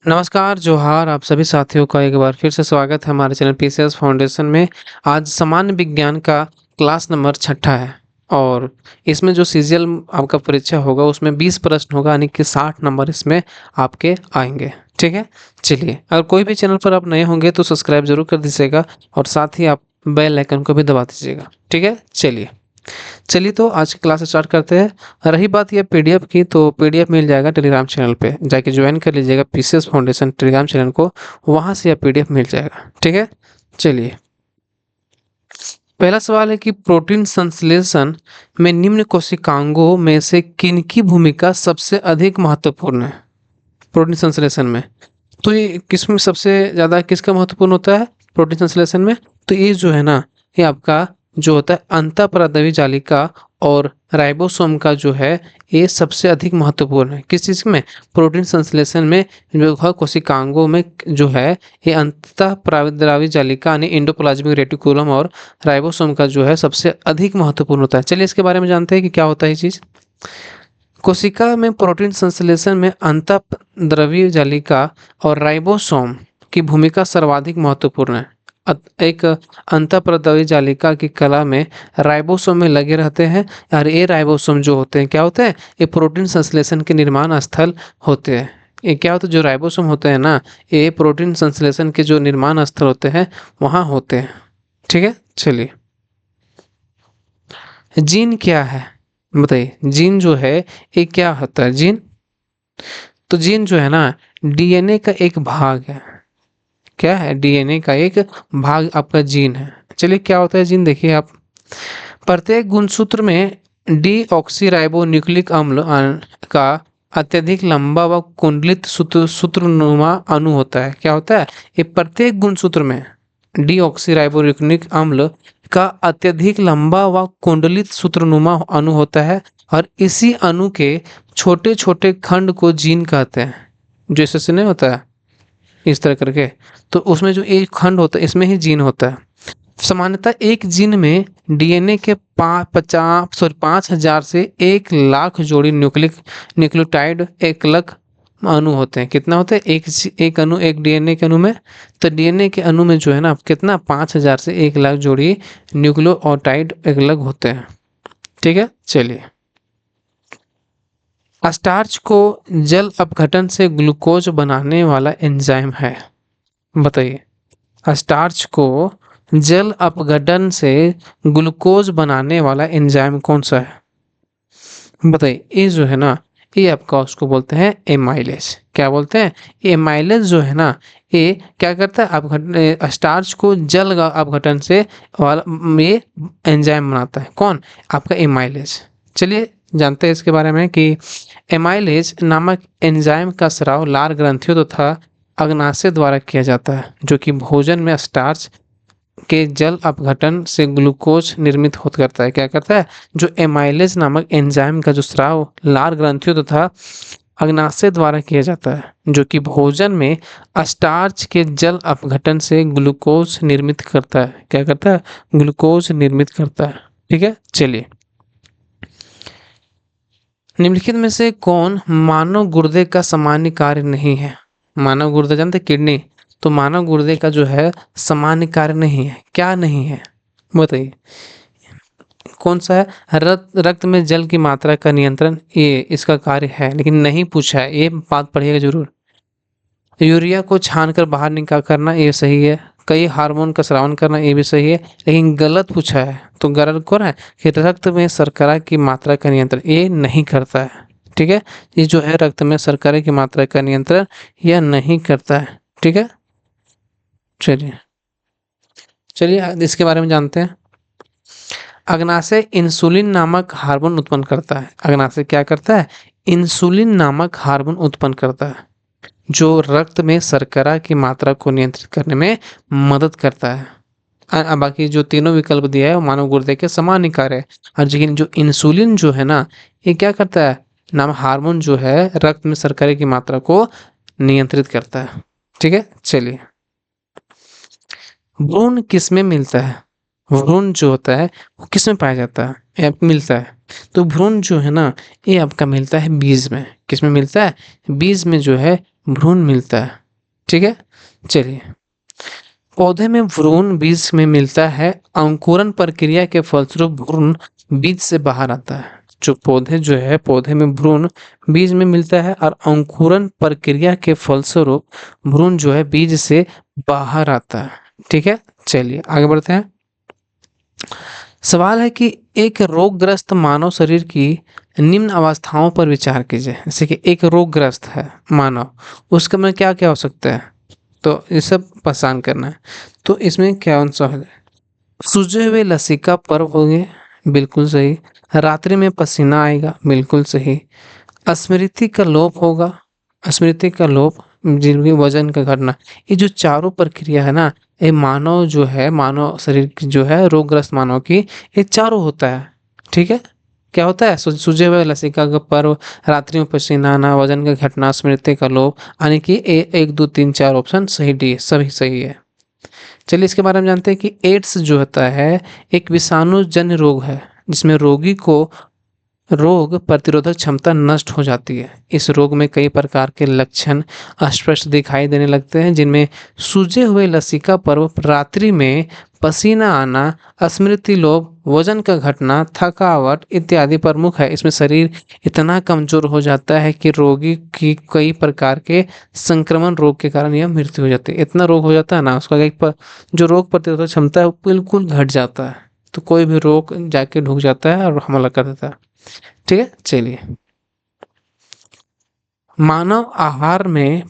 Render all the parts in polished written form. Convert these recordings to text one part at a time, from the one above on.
नमस्कार, जोहार आप सभी साथियों का एक बार फिर से स्वागत है हमारे चैनल पीसीएस फाउंडेशन में। आज सामान्य विज्ञान का क्लास नंबर छठा है और इसमें जो सीजीएल आपका परीक्षा होगा उसमें 20 प्रश्न होगा, यानी कि 60 नंबर इसमें आपके आएंगे। ठीक है, चलिए, अगर कोई भी चैनल पर आप नए होंगे तो सब्सक्राइब जरूर कर दीजिएगा और साथ ही आप बेल आइकन को भी दबा दीजिएगा। ठीक है, चलिए चलिए तो आज की क्लास स्टार्ट करते हैं। रही बात ये पीडीएफ की, तो पीडीएफ मिल जाएगा टेलीग्राम चैनल पे, जाके ज्वाइन कर लीजिएगा पीसीएस फाउंडेशन टेलीग्राम चैनल को, वहां से यह पीडीएफ मिल जाएगा। ठीक है, चलिए, पहला सवाल है कि प्रोटीन संश्लेषण में निम्न कोशिकांगों में से किनकी भूमिका सबसे अधिक महत्वपूर्ण है? प्रोटीन संश्लेषण में तो ये किसमें सबसे ज्यादा किसका महत्वपूर्ण होता है प्रोटीन संश्लेषण में? तो ये जो है ना, ये आपका जो होता है अंतःपराद्रव्य जालिका और राइबोसोम का जो है, ये सबसे अधिक महत्वपूर्ण है। किस चीज में? प्रोटीन संश्लेषण में जो है कोशिकांगों में जो है, ये अंतःपराद्रव्य जालिका यानी एंडोप्लाज्मिक रेटिकुलम और राइबोसोम का जो है सबसे अधिक महत्वपूर्ण होता है। चलिए इसके बारे में जानते हैं कि क्या होता है ये चीज। कोशिका में प्रोटीन संश्लेषण में अंतःद्रव्य जालिका और राइबोसोम की भूमिका सर्वाधिक महत्वपूर्ण है। एक अंतःद्रव्य जालिका की कला में राइबोसोम में लगे रहते हैं, और ये राइबोसोम जो होते हैं क्या होते हैं? ये प्रोटीन संश्लेषण के निर्माण स्थल होते हैं। ये क्या होता है, जो राइबोसोम होते हैं ना, ये प्रोटीन संश्लेषण के जो निर्माण स्थल होते हैं वहां होते हैं। ठीक है, चलिए, जीन क्या है बताइए। जीन जो है ये क्या होता है? जीन, तो जीन जो है ना, डीएनए का एक भाग है। क्या है? डीएनए का एक भाग आपका जीन है। चलिए, क्या होता है जीन, देखिए आप। प्रत्येक गुणसूत्र में डीऑक्सीराइबो न्यूक्लिक अम्ल का अत्यधिक लंबा व कुंडलित सूत्रनुमा अणु होता है। क्या होता है? ये प्रत्येक गुणसूत्र में डीऑक्सीराइबो न्यूक्लिक अम्ल का अत्यधिक लंबा व कुंडलित सूत्रनुमा अणु होता है, और इसी अणु के छोटे छोटे खंड को जीन कहते हैं। जैसे से नहीं होता है इस तरह करके, तो उसमें जो एक खंड होता है इसमें ही जीन होता है। सामान्यतः एक जीन में डीएनए के 5,000 से 1 लाख जोड़ी न्यूक्लियोटाइड एकलक अणु होते हैं। कितना होते हैं? एक अणु, एक डीएनए के अणु में। तो डीएनए के अणु में जो है ना, कितना, 5,000 से 1 लाख जोड़ी न्यूक्लियोटाइड एकलक होते हैं। ठीक है, चलिए, स्टार्च को जल अपघटन से ग्लूकोज बनाने वाला एंजाइम है। बताइए, स्टार्च को जल अपघटन से ग्लूकोज बनाने वाला एंजाइम कौन सा है? बताइए, ये जो है ना, ये आपका उसको बोलते हैं एमाइलेज। क्या बोलते हैं? एमाइलेज जो है ना, ये क्या करता है? अपघटन, स्टार्च को जल अपघटन से वाला ये एंजाइम बनाता है। कौन? आपका एमाइलेज। चलिए जानते हैं इसके बारे में कि एमाइलेज नामक एंजाइम का स्राव लार ग्रंथियों तथा अग्नाशय द्वारा किया जाता है, जो कि भोजन में स्टार्च के जल अपघटन से ग्लूकोज निर्मित होत करता है। क्या करता है? जो एमाइलेज नामक एंजाइम का जो स्राव लार ग्रंथियों तथा अग्नाशय द्वारा किया जाता है, जो कि भोजन में स्टार्च के जल अपघटन से ग्लूकोज निर्मित करता है। क्या करता है? ग्लूकोज निर्मित करता है। ठीक है, चलिए, निम्नलिखित में से कौन मानव गुर्दे का सामान्य कार्य नहीं है? मानव गुर्दे जानते, किडनी, तो मानव गुर्दे का जो है सामान्य कार्य नहीं है। क्या नहीं है बताइए, कौन सा है? रक्त में जल की मात्रा का नियंत्रण, ये इसका कार्य है, लेकिन नहीं पूछा है, ये बात पढ़िएगा जरूर। यूरिया को छानकर बाहर निकाल करना, ये सही है। कई हार्मोन का स्रावन करना, ये भी सही है, लेकिन गलत पूछा है। तो गलत कौन है कि रक्त में शर्करा की मात्रा का नियंत्रण, ये नहीं करता है। ठीक है, ये जो है रक्त में शर्करा की मात्रा का नियंत्रण यह नहीं करता है। ठीक है, चलिए चलिए इसके बारे में जानते हैं। अग्नाशय इंसुलिन नामक हार्मोन उत्पन्न करता है। अग्नाशय क्या करता है? इंसुलिन नामक हार्मोन उत्पन्न करता है, जो रक्त में शर्करा की मात्रा को नियंत्रित करने में मदद करता है। बाकी जो तीनों विकल्प दिया है वो मानव गुर्दे के समान कार्य है। और लेकिन जो इंसुलिन जो है ना, ये क्या करता है? नाम हार्मोन जो है रक्त में शर्करा की मात्रा को नियंत्रित करता है। ठीक है, चलिए, भ्रूण किस में मिलता है? भ्रूण जो होता है वो किस में पाया जाता है या मिलता है? तो भ्रूण जो है ना, ये आपका मिलता है बीज में। किस में मिलता है? बीज में जो है भ्रूण मिलता है। ठीक है, चलिए। पौधे में भ्रूण बीज में मिलता है, अंकुरन प्रक्रिया के फलस्वरूप भ्रूण बीज से बाहर आता है। जो पौधे जो है, पौधे में भ्रूण बीज में मिलता है और अंकुरन प्रक्रिया के फलस्वरूप भ्रूण जो है बीज से बाहर आता है। ठीक है, चलिए आगे बढ़ते हैं। सवाल है कि एक रोगग्रस्त मानव शरीर की निम्न अवस्थाओं पर विचार कीजिए। जैसे कि एक रोगग्रस्त है मानव, उसके में क्या क्या हो सकता है, तो ये सब पहचान करना है। तो इसमें क्या आंसर है? सूजे हुए लसिका पर्व होंगे, बिल्कुल सही। रात्रि में पसीना आएगा, बिल्कुल सही। स्मृति का लोप होगा, स्मृति का लोप, जिनकी वजन का घटना। ये जो चारों प्रक्रिया है ना, ये मानव जो है, मानव शरीर की जो है, रोगग्रस्त मानव की, ये चारों होता है। ठीक है, क्या होता है? सूजे हुए लसिका का पर्व, रात्रि में पसीना आना, वजन का घटना, स्मृति का लोप। यानी कि एक दो तीन चार ऑप्शन सही, डी सभी सही है। चलिए इसके बारे में जानते हैं कि एड्स जो होता है एक विषाणु जन्य रोग है, जिसमें रोगी को रोग प्रतिरोधक क्षमता नष्ट हो जाती है। इस रोग में कई प्रकार के लक्षण स्पष्ट दिखाई देने लगते हैं, जिनमें सूजे हुए लसिका पर्व, रात्रि में पसीना आना, स्मृति लोप, वजन का घटना, थकावट इत्यादि प्रमुख है। इसमें शरीर इतना कमजोर हो जाता है कि रोगी की कई प्रकार के संक्रमण रोग के कारण यह मृत्यु हो जाती है। इतना रोग हो जाता है ना, उसका जो रोग प्रतिरोधक क्षमता है वो बिल्कुल घट जाता है। तो कोई भी रोग जाके ढुक जाता है और हमला कर देता है। ठीक है, चलिए। मानव आहार में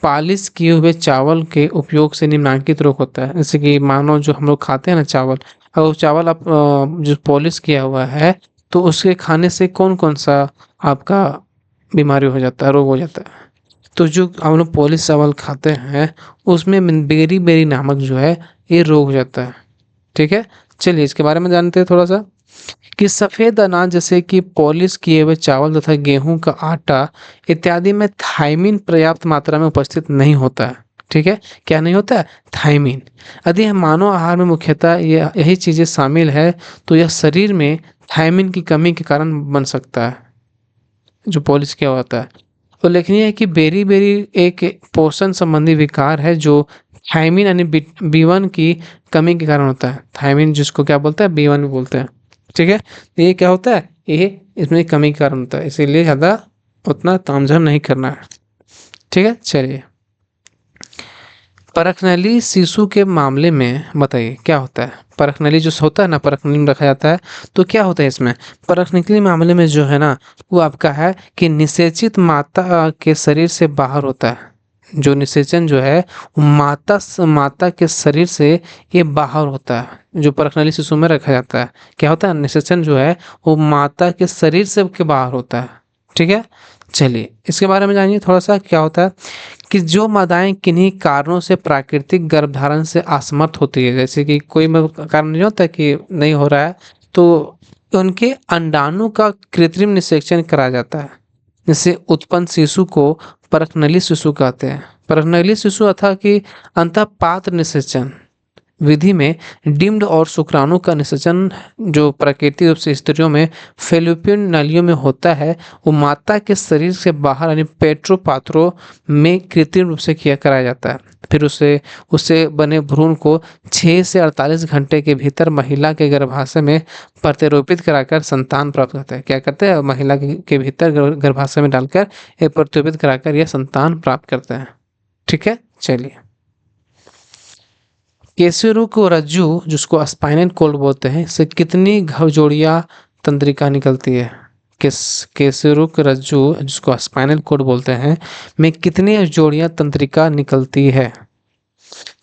पालिश किए हुए चावल के उपयोग से निम्नलिखित रोग होता है। जैसे कि मानव जो हम लोग खाते हैं ना चावल, और वो चावल आप जो पॉलिश किया हुआ है, तो उसके खाने से कौन कौन सा आपका बीमारी हो जाता है, रोग हो जाता है? तो जो हम लोग पॉलिश चावल खाते हैं, उसमें बेरी बेरी नामक जो है, ये रोग हो जाता है। ठीक है, चलिए इसके बारे में जानते हैं थोड़ा सा कि सफेद अनाज जैसे कि पॉलिश किए हुए चावल तथा गेहूं का आटा इत्यादि में थायमिन पर्याप्त मात्रा में उपस्थित नहीं होता है। ठीक है, क्या नहीं होता है? थायमिन। यदि हम मानव आहार में मुख्यतः यही चीजें शामिल है, तो यह शरीर में थायमिन की कमी के कारण बन सकता है, जो पॉलिश किया होता है। उल्लेखनीय है कि बेरी बेरी एक पोषण संबंधी विकार है, जो थायमिन यानी B1 की कमी के कारण होता है। थायमिन जिसको क्या बोलते हैं? B1 बोलते हैं। ठीक है, तो ये क्या होता है? ये इसमें कमी के कारण होता है, इसीलिए ज़्यादा उतना तामझाम नहीं करना है। ठीक है, चलिए। परखनली शिशु के मामले में बताइए क्या होता है? परखनली जो होता है ना, परखनली में रखा जाता है, तो क्या होता है इसमें? परखनली मामले में जो है ना, वो आपका है कि निषेचित माता के शरीर से बाहर होता है। जो निषेचन जो है, वो माता के शरीर से ये बाहर होता है। जो परखनली शिशु में रखा जाता है, क्या होता है? निषेचन जो है वो माता के शरीर से के बाहर होता है। ठीक है, चलिए इसके बारे में जानिए थोड़ा सा, क्या होता है कि जो मादाएं किन्हीं कारणों से प्राकृतिक गर्भधारण से असमर्थ होती है, जैसे कि कोई कारण नहीं होता कि नहीं हो रहा है, तो उनके अंडाणु का कृत्रिम निषेचन कराया जाता है, जिससे उत्पन्न शिशु को परखनली शिशु कहते हैं। परखनली शिशु अथा कि अंतःपात्र निषेचन विधि में डिम्ड और शुक्राणु का निषेचन, जो प्राकृतिक रूप से स्त्रियों में फैलोपियन नालियों में होता है, वो माता के शरीर से बाहर यानी पेट्रोपात्रों में कृत्रिम रूप से किया कराया जाता है। फिर उसे उससे बने भ्रूण को 6 से 48 घंटे के भीतर महिला के गर्भाशय में प्रत्यारोपित कराकर संतान प्राप्त करते हैं। क्या करते हैं? महिला के भीतर गर्भाशय में डालकर ये प्रत्यारोपित कराकर यह संतान प्राप्त करते हैं। ठीक है, चलिए। केसुरुक रज्जु जिसको स्पाइनल कॉर्ड बोलते हैं, इससे कितनी घवजोड़ियां तंत्रिका निकलती है? केसुरुक रज्जु जिसको स्पाइनल कॉर्ड बोलते हैं, में कितनी जोड़ियां तंत्रिका निकलती है?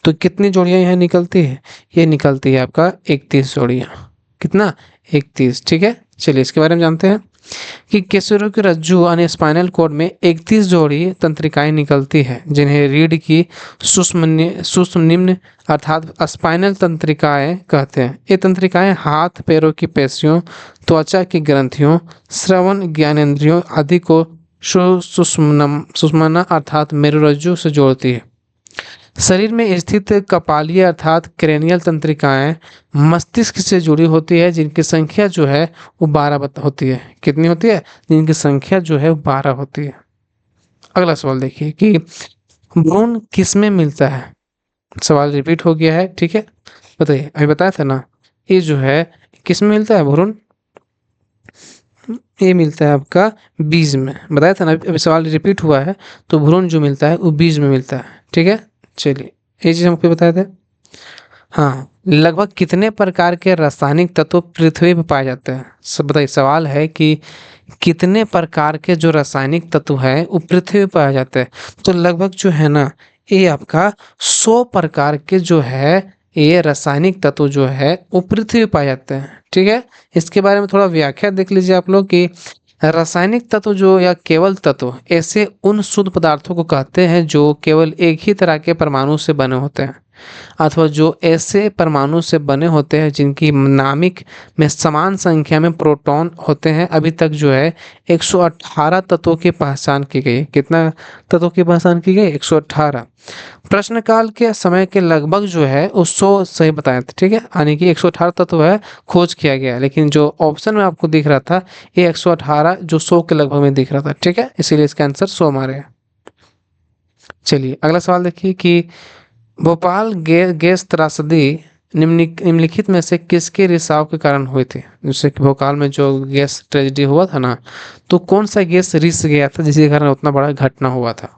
तो कितनी जोड़ियां यह निकलती है? ये निकलती है आपका 31 जोड़ियां। कितना? 31। ठीक है, चलिए इसके बारे में जानते हैं कि केसुरुक रज्जु यानी स्पाइनल कॉर्ड में 31 जोड़ी तंत्रिकाएं निकलती है, जिन्हें रीढ़ की सूक्ष्म निम्न अर्थात स्पाइनल तंत्रिकाएं कहते हैं। ये तंत्रिकाएं हाथ पैरों की पेशियों, त्वचा की ग्रंथियों, श्रवण ज्ञानेंद्रियों आदि को सुषुम्ना अर्थात मेरुरज्जु से जोड़ती है। शरीर में स्थित कपालीय अर्थात क्रेनियल तंत्रिकाएं मस्तिष्क से जुड़ी होती है, जिनकी संख्या जो है वो 12 होती है। कितनी होती है? जिनकी संख्या जो है वो 12 होती है। अगला सवाल देखिए कि भ्रूण किस में मिलता है। सवाल रिपीट हो गया है, ठीक है। बताइए, अभी बताया था ना, ये जो है किस में मिलता है भ्रूण, ये मिलता है आपका बीज में। बताया था ना, अभी सवाल रिपीट हुआ है। तो भ्रूण जो मिलता है वो बीज में मिलता है, ठीक है। चलिए, ये चीज हमको बताया था। हाँ, लगभग कितने प्रकार के रासायनिक तत्व पृथ्वी पर पाए जाते हैं। सब बताइए, सवाल है कि कितने प्रकार के जो रासायनिक तत्व है वो पृथ्वी पर पाए जाते हैं। तो लगभग जो है ना, ये आपका 100 प्रकार के जो है ये रासायनिक तत्व जो है वो पृथ्वी पर पाए जाते हैं, ठीक है। इसके बारे में थोड़ा व्याख्या देख लीजिए आप लोग कि रासायनिक तत्व जो या केवल तत्व ऐसे उन शुद्ध पदार्थों को कहते हैं जो केवल एक ही तरह के परमाणु से बने होते हैं, अथवा जो ऐसे परमाणु से बने होते हैं जिनकी नामिक में समान संख्या में प्रोटॉन होते हैं। अभी तक जो है 118 तत्वों की पहचान की गई है। कितना तत्वों की पहचान की गई? 118। प्रश्न काल के समय के लगभग जो है वो 100 सही बताए थे, ठीक है। यानी कि 118 तत्व है खोज किया गया है, लेकिन जो ऑप्शन में आपको दिख रहा था ये 118 जो 100 के लगभग में दिख रहा था, ठीक है। इसीलिए इसका आंसर 100 मारे। चलिए, अगला सवाल देखिए कि भोपाल गैस त्रासदी निम्नलिखित में से किसके रिसाव के कारण हुए थे। जैसे कि भोपाल में जो गैस ट्रेजेडी हुआ था ना, तो कौन सा गैस रिस गया था जिसके कारण उतना बड़ा घटना हुआ था,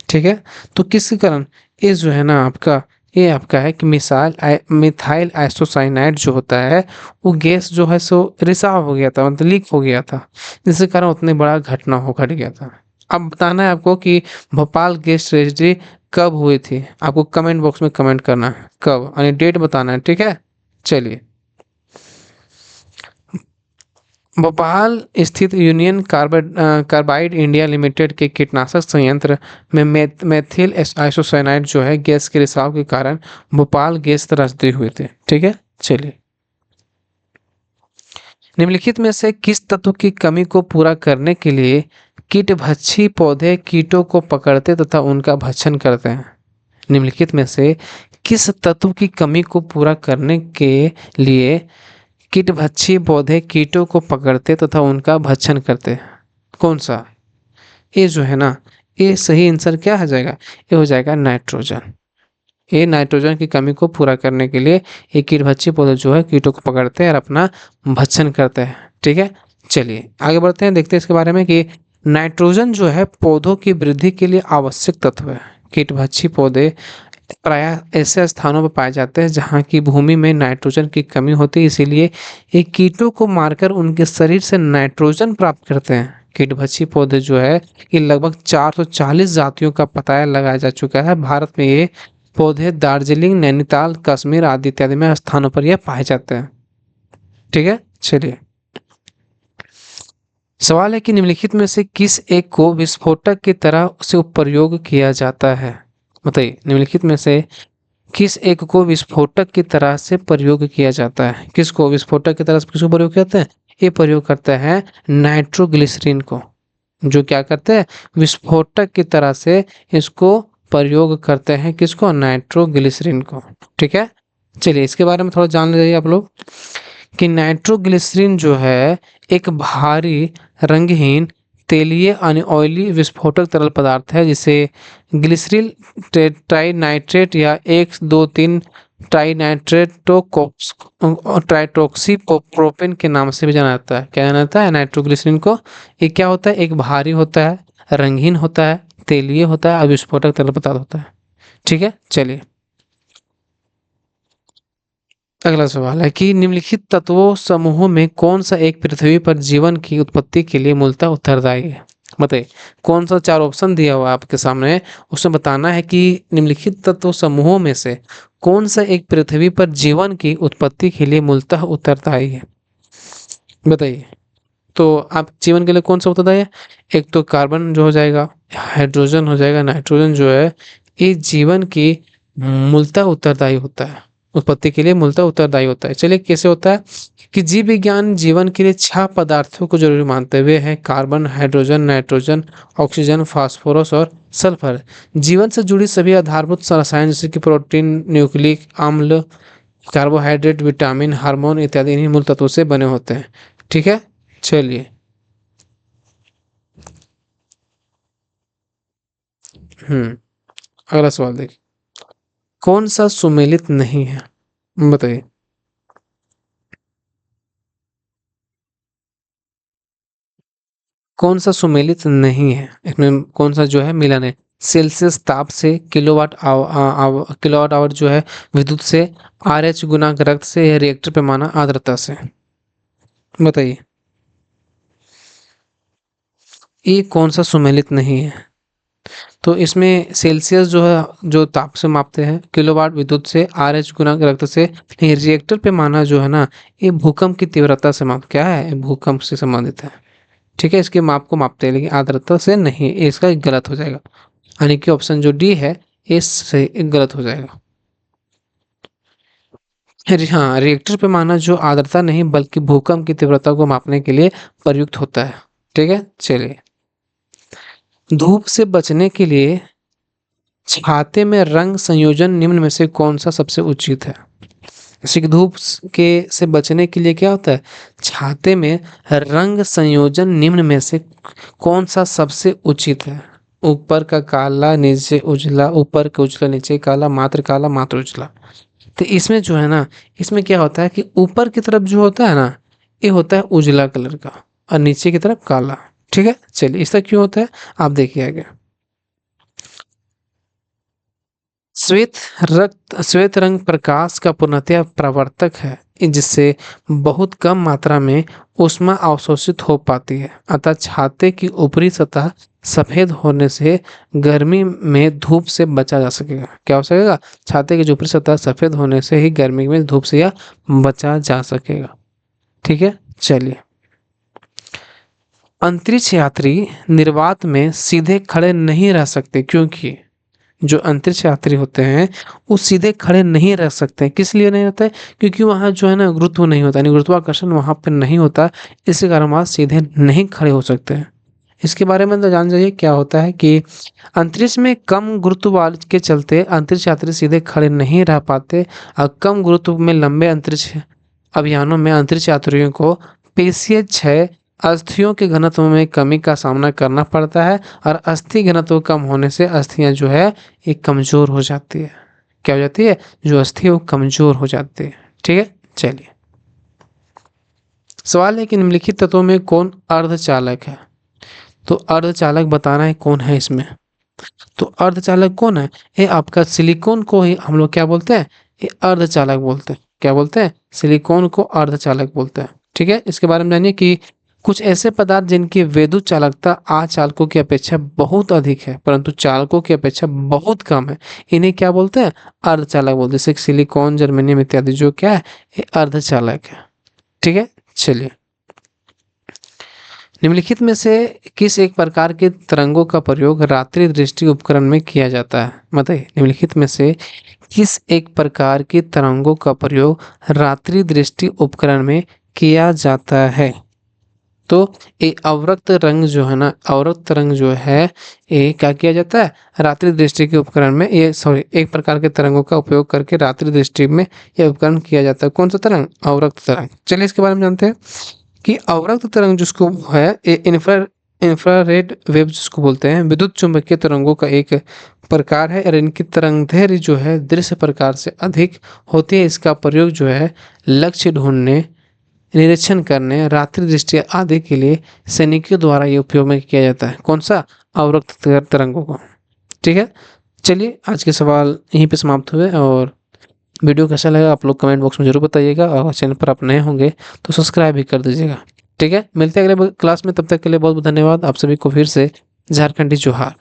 ठीक है। तो किसके कारण, ये जो है ना आपका, ये आपका है कि मिथाइल आइसोसाइनाइड जो होता है वो गैस जो है सो रिसाव हो गया था, मतलब लीक हो गया था, जिसके कारण उतने बड़ा घटना हो घट गया था। अब बताना है आपको कि भोपाल गैस ट्रेजेडी कब हुई थी। आपको कमेंट बॉक्स में कमेंट करना है कब, यानी डेट बताना है, ठीक है। चलिए, भोपाल स्थित यूनियन कार्बाइड इंडिया लिमिटेड के कीटनाशक संयंत्र में मेथिल आइसोसाइनाइड जो है गैस के रिसाव के कारण भोपाल गैस त्रासदी हुए थे, ठीक है। चलिए, निम्नलिखित में से किस तत्व की कमी को पूरा करने के लिए कीटभक्षी पौधे कीटों को पकड़ते तथा उनका भक्षण करते हैं। निम्नलिखित में से किस तत्व की कमी को पूरा करने के लिए कीटभक्षी पौधे कीटों को पकड़ते तथा उनका भक्षण करते? कौन सा? ये जो है ना, ये सही आंसर क्या हो जाएगा? ये हो जाएगा नाइट्रोजन। ये नाइट्रोजन की कमी को पूरा करने के लिए ये कीटभक्षी पौधे जो है कीटों को पकड़ते हैं और अपना भक्षण करते हैं, ठीक है। चलिए, आगे बढ़ते हैं, देखते हैं इसके बारे में कि नाइट्रोजन जो है पौधों की वृद्धि के लिए आवश्यक तत्व है। कीटभक्षी पौधे प्रायः ऐसे स्थानों पर पाए जाते हैं जहाँ की भूमि में नाइट्रोजन की कमी होती है, इसीलिए ये कीटों को मारकर उनके शरीर से नाइट्रोजन प्राप्त करते हैं। कीटभक्षी पौधे जो है ये लगभग 440 जातियों का पता लगाया जा चुका है। भारत में ये पौधे दार्जिलिंग, नैनीताल, कश्मीर आदि इत्यादि में स्थानों पर यह पाए जाते हैं, ठीक है। चलिए, सवाल है कि निम्नलिखित में से किस एक को विस्फोटक की तरह से प्रयोग किया जाता है। बताइए, निम्नलिखित में से किस एक को विस्फोटक की तरह से प्रयोग किया जाता है। किसको विस्फोटक की तरह से किसको प्रयोग करते हैं? ये प्रयोग करते हैं नाइट्रोग्लिसरीन को। जो क्या करते हैं? विस्फोटक की तरह से इसको प्रयोग करते हैं। किसको? नाइट्रोग्लिसरीन को, ठीक है। चलिए, इसके बारे में थोड़ा जान लीजिए आप लोग कि नाइट्रोग्लिसरीन जो है एक भारी रंगहीन तेलीय यानी ऑयली विस्फोटक तरल पदार्थ है जिसे ग्लिसरीन ट्राइनाइट्रेट या 1,2,3 ट्राइटोक्सी प्रोपेन के नाम से भी जाना जाता है। क्या जाना जाता है नाइट्रोग्लिसरीन को? ये क्या होता है? एक भारी होता है, रंगीन होता है, तेलीय होता है और विस्फोटक तरल पदार्थ होता है, ठीक है। चलिए, अगला सवाल है कि निम्नलिखित तत्वों समूहों में कौन सा एक पृथ्वी पर जीवन की उत्पत्ति के लिए मूलतः उत्तरदायी है। बताइए, कौन सा चार ऑप्शन दिया हुआ है आपके सामने, उसमें बताना है कि निम्नलिखित तत्व समूहों में से कौन सा एक पृथ्वी पर जीवन की उत्पत्ति के लिए मूलतः उत्तरदायी है। बताइए, तो आप जीवन के लिए कौन सा उत्तरदायी है? एक तो कार्बन जो हो जाएगा, हाइड्रोजन हो जाएगा, नाइट्रोजन जो है ये जीवन की मूलतः उत्तरदायी होता है, उत्पत्ति के लिए मूलतः उत्तरदायी होता है। चलिए, कैसे होता है कि जीव विज्ञान जीवन के लिए 6 पदार्थों को जरूरी मानते हुए है: carbon, hydrogen, nitrogen, oxygen, phosphorus और सल्फर। जीवन से जुड़ी सभी आधारभूत रसायन जैसे कि प्रोटीन, न्यूक्लिक अम्ल, कार्बोहाइड्रेट, विटामिन, हार्मोन इत्यादि इन्हीं मूल तत्वों से बने होते हैं, ठीक है। चलिए, अगला सवाल देखिए, कौन सा सुमेलित नहीं है, बताइए। कौन सा सुमेलित नहीं है, इसमें कौन सा जो है मिलन है? सेल्सियस ताप से, किलोवाट आवर जो है विद्युत से, RH गुणांक रक्त से, या रिएक्टर पैमाना आर्द्रता से, बताइए। ये कौन सा सुमेलित नहीं है? तो इसमें सेल्सियस जो है जो ताप से मापते हैं, किलोवाट विद्युत से, RH गुणांक रक्त से, लेकिन रिएक्टर पैमाना जो है ना, ये भूकंप की तीव्रता से माप क्या है, ये भूकंप से संबंधित है। ठीक है, इसके माप को मापते हैं लेकिन आर्द्रता से नहीं, ये इसका एक गलत हो जाएगा। यानी कि ऑप्शन जो डी है ये सही, एक गलत हो जाएगा। हाँ, रिएक्टर पैमाना जो आर्द्रता नहीं बल्कि भूकंप की तीव्रता को मापने के लिए प्रयुक्त होता है। ठीक है, चलिए। धूप से बचने के लिए छाते में रंग संयोजन निम्न में से कौन सा सबसे उचित है? जैसे कि धूप के से बचने के लिए क्या होता है, छाते में रंग संयोजन निम्न में से कौन सा सबसे उचित है? ऊपर का काला, नीचे उजला, ऊपर का उजला, नीचे काला, मात्र उजला। तो इसमें जो है ना, इसमें क्या होता है कि ऊपर की तरफ जो होता है ना, ये होता है उजला कलर का, और नीचे की तरफ काला। ठीक है, चलिए, इसका क्यों होता है आप देखिए आगे। श्वेत श्वेत रंग प्रकाश का पूर्णतया प्रवर्तक है, जिससे बहुत कम मात्रा में ऊष्मा अवशोषित हो पाती है। अतः छाते की ऊपरी सतह सफेद होने से गर्मी में धूप से बचा जा सकेगा। क्या हो सकेगा? छाते की जो ऊपरी सतह सफेद होने से ही गर्मी में धूप से यह बचा जा सकेगा। ठीक है, चलिए। अंतरिक्ष यात्री निर्वात में सीधे खड़े नहीं रह सकते, क्योंकि जो अंतरिक्ष यात्री होते हैं वो सीधे खड़े नहीं रह सकते। किस लिए नहीं होता है? क्योंकि वहाँ जो है ना गुरुत्व नहीं होता, यानी गुरुत्वाकर्षण वहाँ पर नहीं होता, इसी कारण वहाँ सीधे नहीं खड़े हो सकते हैं। इसके बारे में तो जान जाइए क्या होता है कि अंतरिक्ष में कम गुरुत्व वाल के चलते अंतरिक्ष यात्री सीधे खड़े नहीं रह पाते, और कम गुरुत्व में लंबे अंतरिक्ष अभियानों में अंतरिक्ष यात्रियों को पेशीय क्षय, अस्थियों के घनत्व में कमी का सामना करना पड़ता है, और अस्थि घनत्व कम होने से अस्थियां जो है ये कमजोर हो जाती है। क्या हो जाती है? जो अस्थि है वो कमजोर हो जाती है। ठीक है, चलिए। सवाल है कि निम्नलिखित तत्वों में कौन अर्धचालक है? तो अर्धचालक बताना है कौन है इसमें। तो अर्धचालक कौन है? ये आपका सिलिकॉन को ही हम लोग क्या बोलते हैं? ये अर्धचालक बोलते हैं। क्या बोलते हैं? सिलिकॉन को अर्धचालक बोलते हैं। ठीक है, इसके बारे में जानिए कि कुछ ऐसे पदार्थ जिनकी विद्युत चालकता अचालकों की अपेक्षा बहुत अधिक है परंतु चालकों की अपेक्षा बहुत कम है, इन्हें क्या बोलते हैं? अर्धचालक बोलते हैं। जैसे सिलिकॉन, जर्मेनियम इत्यादि जो क्या है, ये अर्धचालक है। ठीक है, चलिए। निम्नलिखित में से किस एक प्रकार के तरंगों का प्रयोग रात्रि दृष्टि उपकरण में किया जाता है? बताइए, निम्नलिखित में से किस एक प्रकार के तरंगों का प्रयोग रात्रि दृष्टि उपकरण में किया जाता है? तो ये अवरक्त रंग जो है ना, अवरक्त रंग जो है ये क्या किया जाता है? रात्रि दृष्टि के उपकरण में, ये सॉरी, एक प्रकार के तरंगों का उपयोग करके रात्रि दृष्टि में यह उपकरण किया जाता है। कौन सा तरंग? अवरक्त तरंग। चलिए इसके बारे में जानते हैं कि अवरक्त तरंग जिसको है ये इंफ्रारेड वेव जिसको बोलते हैं, विद्युत चुम्बकीय तरंगों का एक प्रकार है, और इनकी तरंगदैर्घ्य जो है दृश्य प्रकार से अधिक होती है। इसका प्रयोग जो है लक्ष्य ढूंढने, निरीक्षण करने, रात्रि दृष्टि आदि के लिए सैनिकों द्वारा ये उपयोग में किया जाता है। कौन सा? अवरक्त तरंगों को। ठीक है, चलिए आज के सवाल यहीं पे समाप्त हुए, और वीडियो कैसा लगा आप लोग कमेंट बॉक्स में जरूर बताइएगा, और चैनल पर आप नए होंगे तो सब्सक्राइब भी कर दीजिएगा। ठीक है, मिलते हैं अगले क्लास में, तब तक के लिए बहुत बहुत धन्यवाद। आप सभी को फिर से झारखंडी जोहार।